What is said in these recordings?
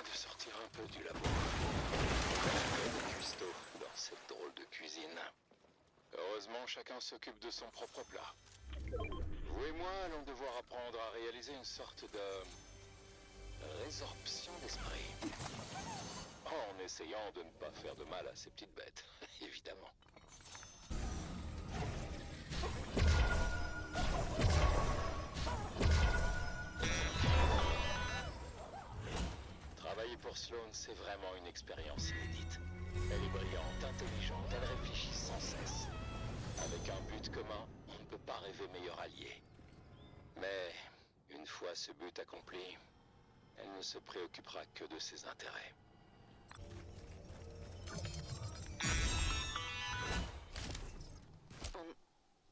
de sortir un peu du labo. Cuistot dans cette drôle de cuisine. Heureusement, chacun s'occupe de son propre plat. Vous et moi allons devoir apprendre à réaliser une sorte de résorption d'esprit. En essayant de ne pas faire de mal à ces petites bêtes, évidemment. Travailler pour Sloan, c'est vraiment une expérience inédite. Elle est brillante, intelligente, elle réfléchit sans cesse. Avec un but commun, on ne peut pas rêver meilleur allié. Mais, une fois ce but accompli, elle ne se préoccupera que de ses intérêts.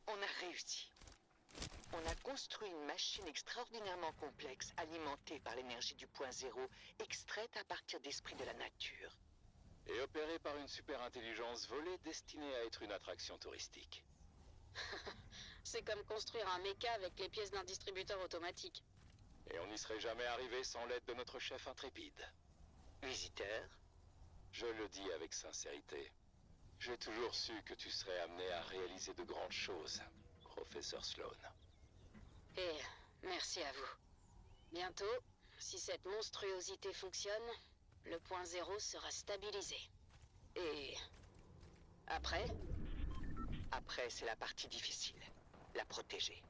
On a réussi. On a construit une machine extraordinairement complexe, alimentée par l'énergie du point zéro, extraite à partir d'esprits de la nature. Et opérée par une super-intelligence volée destinée à être une attraction touristique. C'est comme construire un méca avec les pièces d'un distributeur automatique. Et on n'y serait jamais arrivé sans l'aide de notre chef intrépide. Visiteur? Je le dis avec sincérité. J'ai toujours su que tu serais amené à réaliser de grandes choses, professeur Sloan. Et merci à vous. Bientôt, si cette monstruosité fonctionne, le point zéro sera stabilisé. Et après? Après, c'est la partie difficile. La protéger.